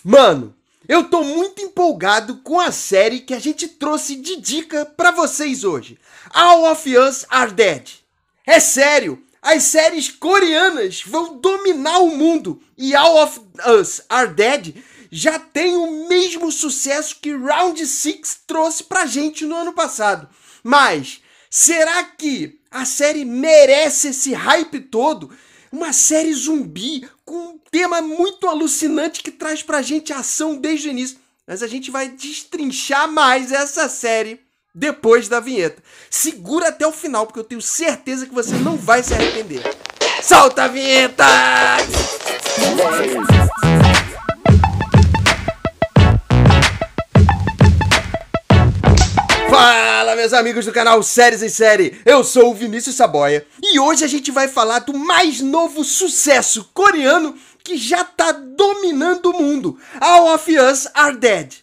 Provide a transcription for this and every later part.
Mano, eu tô muito empolgado com a série que a gente trouxe de dica pra vocês hoje. All of Us Are Dead. É sério, as séries coreanas vão dominar o mundo e All of Us Are Dead já tem o mesmo sucesso que Round 6 trouxe pra gente no ano passado. Mas será que a série merece esse hype todo? Uma série zumbi com um tema muito alucinante que traz pra gente ação desde o início. Mas a gente vai destrinchar mais essa série depois da vinheta. Segura até o final, porque eu tenho certeza que você não vai se arrepender. Solta a vinheta! Fala, meus amigos do canal Séries em Série, eu sou o Vinícius Saboia e hoje a gente vai falar do mais novo sucesso coreano que já tá dominando o mundo, All of Us Are Dead.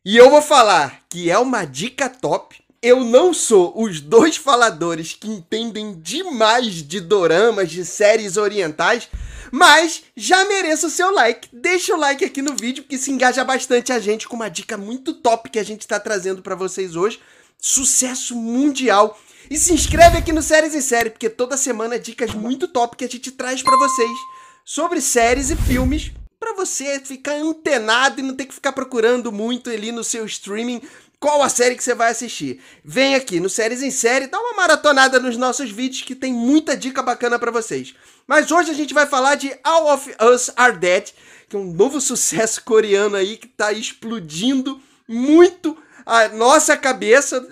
E eu vou falar que é uma dica top. Eu não sou os dois faladores que entendem demais de doramas, de séries orientais, mas já mereço o seu like. Deixa o like aqui no vídeo, porque se engaja bastante a gente com uma dica muito top que a gente está trazendo para vocês hoje. Sucesso mundial. E se inscreve aqui no Séries em Série, porque toda semana dicas muito top que a gente traz para vocês sobre séries e filmes, para você ficar antenado e não ter que ficar procurando muito ali no seu streaming qual a série que você vai assistir. Vem aqui no Séries em Série, dá uma maratonada nos nossos vídeos que tem muita dica bacana pra vocês. Mas hoje a gente vai falar de All of Us Are Dead, que é um novo sucesso coreano aí que tá explodindo muito a nossa cabeça,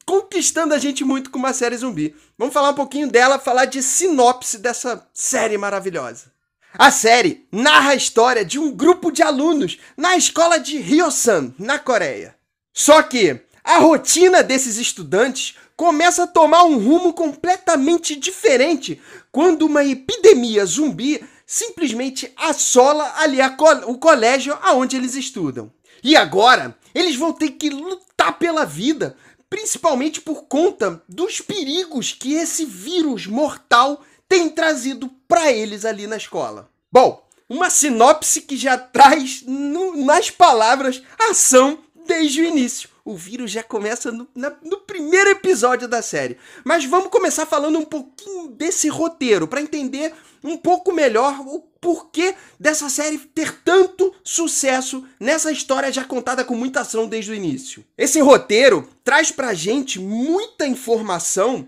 conquistando a gente muito com uma série zumbi. Vamos falar um pouquinho dela, falar de sinopse dessa série maravilhosa. A série narra a história de um grupo de alunos na escola de Hyosan, na Coreia. Só que a rotina desses estudantes começa a tomar um rumo completamente diferente quando uma epidemia zumbi simplesmente assola ali o colégio aonde eles estudam. E agora eles vão ter que lutar pela vida, principalmente por conta dos perigos que esse vírus mortal tem trazido para eles ali na escola. Bom, uma sinopse que já traz nas palavras ação desde o início. O vírus já começa no primeiro episódio da série. Mas vamos começar falando um pouquinho desse roteiro, para entender um pouco melhor o porquê dessa série ter tanto sucesso nessa história já contada com muita ação desde o início. Esse roteiro traz pra gente muita informação.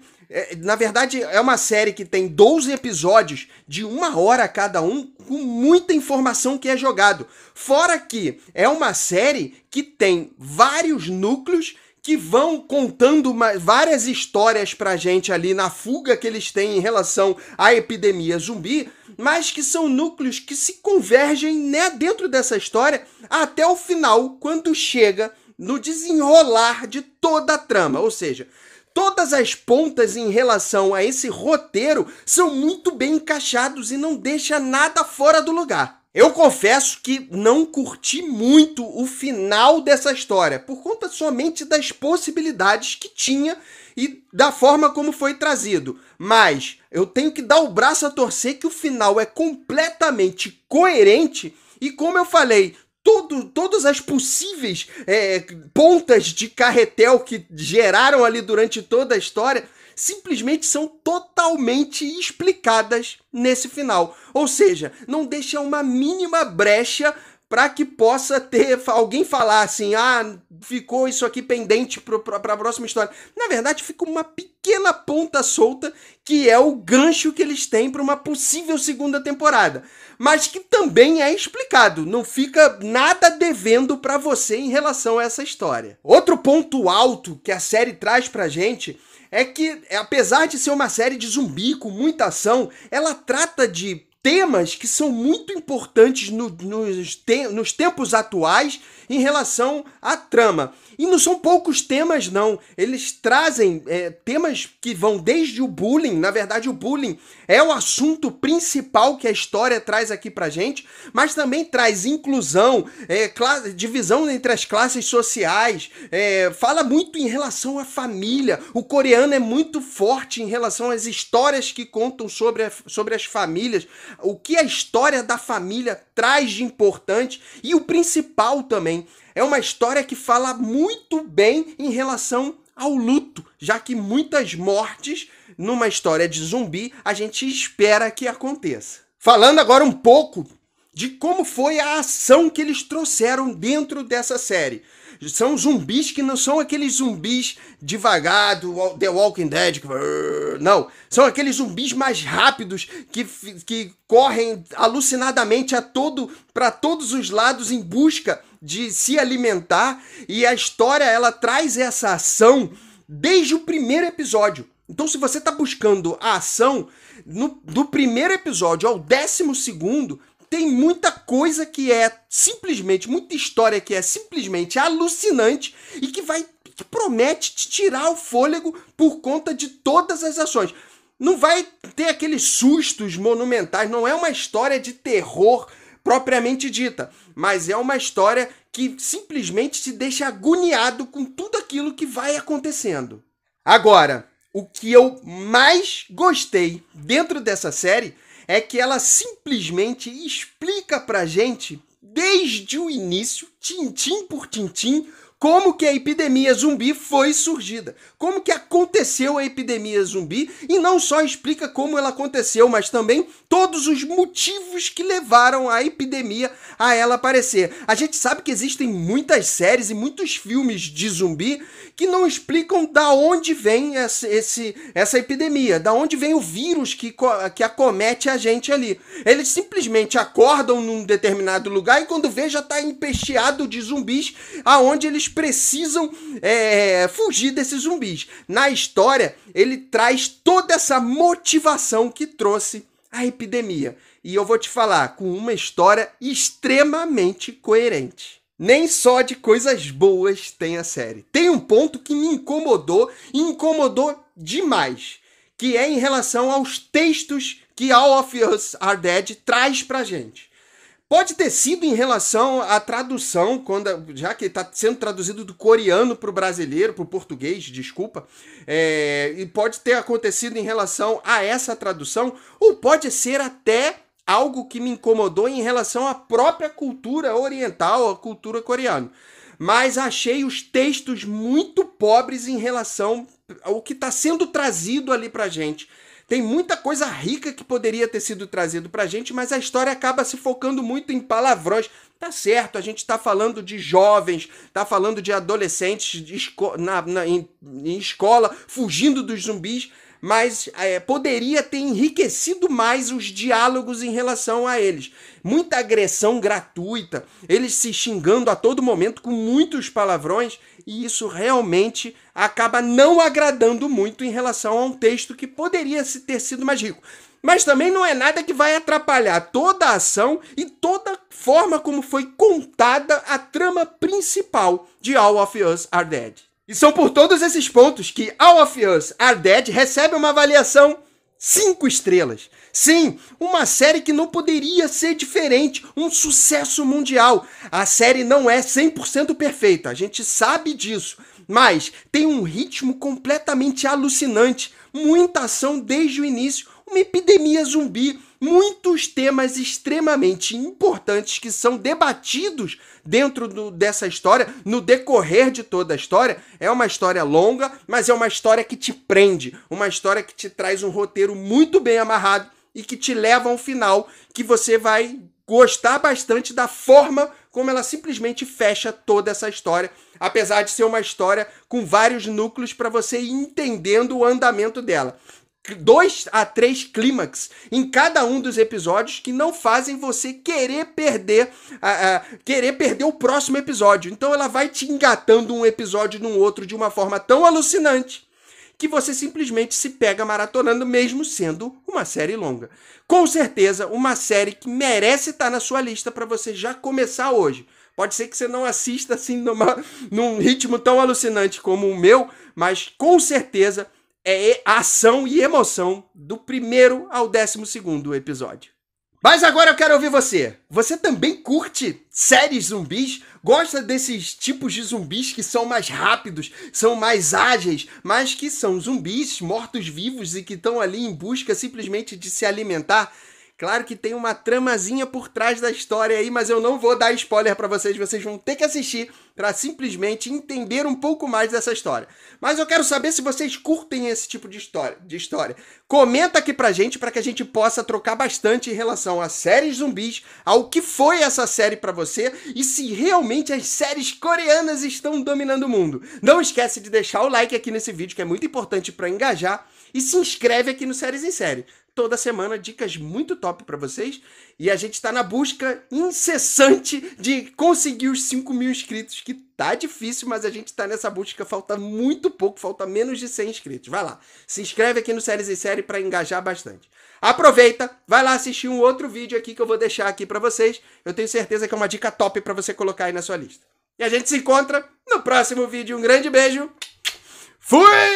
Na verdade, é uma série que tem 12 episódios de 1 hora cada um, com muita informação que é jogado. Fora que é uma série que tem vários núcleos que vão contando várias histórias pra gente ali na fuga que eles têm em relação à epidemia zumbi, mas que são núcleos que se convergem, né, dentro dessa história até o final, quando chega no desenrolar de toda a trama, ou seja, todas as pontas em relação a esse roteiro são muito bem encaixados e não deixa nada fora do lugar. Eu confesso que não curti muito o final dessa história, por conta somente das possibilidades que tinha e da forma como foi trazido. Mas eu tenho que dar o braço a torcer que o final é completamente coerente e, como eu falei, todas as possíveis pontas de carretel que geraram ali durante toda a história simplesmente são totalmente explicadas nesse final. Ou seja, não deixa uma mínima brecha para que possa ter alguém falar assim, ficou isso aqui pendente para a próxima história. Na verdade, fica uma pequena ponta solta, que é o gancho que eles têm para uma possível segunda temporada. Mas que também é explicado, não fica nada devendo para você em relação a essa história. Outro ponto alto que a série traz pra gente é que, apesar de ser uma série de zumbi com muita ação, ela trata de temas que são muito importantes nos tempos atuais em relação à trama. E não são poucos temas, não. Eles trazem temas que vão desde o bullying. Na verdade, o bullying é o assunto principal que a história traz aqui pra gente, mas também traz inclusão, divisão entre as classes sociais, fala muito em relação à família. O coreano é muito forte em relação às histórias que contam sobre as famílias. o que a história da família traz de importante e o principal também. É uma história que fala muito bem em relação ao luto, já que muitas mortes numa história de zumbi a gente espera que aconteça. Falando agora um pouco de como foi a ação que eles trouxeram dentro dessa série. São zumbis que não são aqueles zumbis devagar do The Walking Dead. Não, são aqueles zumbis mais rápidos que correm alucinadamente para todos os lados em busca de se alimentar. E a história ela traz essa ação desde o primeiro episódio. Então, se você está buscando a ação do primeiro episódio ao 12º, tem muita coisa que é simplesmente, muita história que é simplesmente alucinante e que promete te tirar o fôlego por conta de todas as ações. Não vai ter aqueles sustos monumentais, não é uma história de terror propriamente dita, mas é uma história que simplesmente te deixa agoniado com tudo aquilo que vai acontecendo. Agora, o que eu mais gostei dentro dessa série é que ela simplesmente explica pra gente, desde o início, tintim por tintim, como que a epidemia zumbi foi surgida, como que aconteceu a epidemia zumbi, e não só explica como ela aconteceu, mas também todos os motivos que levaram a epidemia a ela aparecer. A gente sabe que existem muitas séries e muitos filmes de zumbi que não explicam da onde vem essa epidemia, da onde vem o vírus que acomete a gente ali. Eles simplesmente acordam num determinado lugar e quando vê já está empesteado de zumbis, aonde eles precisam fugir desses zumbis. Na história, ele traz toda essa motivação que trouxe a epidemia. E eu vou te falar, com uma história extremamente coerente. Nem só de coisas boas tem a série. Tem um ponto que me incomodou, e incomodou demais, que é em relação aos textos que All of Us Are Dead traz pra gente. Pode ter sido em relação à tradução, já que está sendo traduzido do coreano para o brasileiro, para o português, desculpa, e pode ter acontecido em relação a essa tradução, ou pode ser até algo que me incomodou em relação à própria cultura oriental, à cultura coreana. Mas achei os textos muito pobres em relação ao que está sendo trazido ali pra gente. Tem muita coisa rica que poderia ter sido trazido pra gente, mas a história acaba se focando muito em palavrões. Tá certo, a gente tá falando de jovens, tá falando de adolescentes em escola, fugindo dos zumbis, mas poderia ter enriquecido mais os diálogos em relação a eles. Muita agressão gratuita, eles se xingando a todo momento com muitos palavrões, e isso realmente acaba não agradando muito em relação a um texto que poderia ter sido mais rico. Mas também não é nada que vai atrapalhar toda a ação e toda a forma como foi contada a trama principal de All of Us Are Dead. E são por todos esses pontos que All of Us Are Dead recebe uma avaliação 5 estrelas. Sim, uma série que não poderia ser diferente, um sucesso mundial. A série não é 100% perfeita, a gente sabe disso, mas tem um ritmo completamente alucinante, muita ação desde o início, uma epidemia zumbi, muitos temas extremamente importantes que são debatidos dentro dessa história, no decorrer de toda a história. É uma história longa, mas é uma história que te prende, uma história que te traz um roteiro muito bem amarrado e que te leva a um final que você vai gostar bastante da forma como ela simplesmente fecha toda essa história, apesar de ser uma história com vários núcleos para você ir entendendo o andamento dela. 2 a 3 clímax em cada um dos episódios que não fazem você querer perder o próximo episódio. Então ela vai te engatando um episódio num outro de uma forma tão alucinante que você simplesmente se pega maratonando, mesmo sendo uma série longa. Com certeza, uma série que merece estar na sua lista para você já começar hoje. Pode ser que você não assista assim num ritmo tão alucinante como o meu, mas com certeza é a ação e emoção do primeiro ao 12º episódio. Mas agora eu quero ouvir você. Você também curte séries zumbis? Gosta desses tipos de zumbis que são mais rápidos, são mais ágeis, mas que são zumbis mortos-vivos e que estão ali em busca simplesmente de se alimentar? Claro que tem uma tramazinha por trás da história aí, mas eu não vou dar spoiler pra vocês. Vocês vão ter que assistir pra simplesmente entender um pouco mais dessa história. Mas eu quero saber se vocês curtem esse tipo de história. Comenta aqui pra gente para que a gente possa trocar bastante em relação a séries zumbis, ao que foi essa série pra você e se realmente as séries coreanas estão dominando o mundo. Não esquece de deixar o like aqui nesse vídeo, que é muito importante para engajar, e se inscreve aqui no Séries em Série. Toda semana dicas muito top para vocês, e a gente tá na busca incessante de conseguir os 5.000 inscritos, que tá difícil, mas a gente tá nessa busca, falta muito pouco, falta menos de 100 inscritos. Vai lá, se inscreve aqui no Séries em Série para engajar bastante. Aproveita, vai lá assistir um outro vídeo aqui que eu vou deixar aqui para vocês. Eu tenho certeza que é uma dica top para você colocar aí na sua lista. E a gente se encontra no próximo vídeo. Um grande beijo. Fui!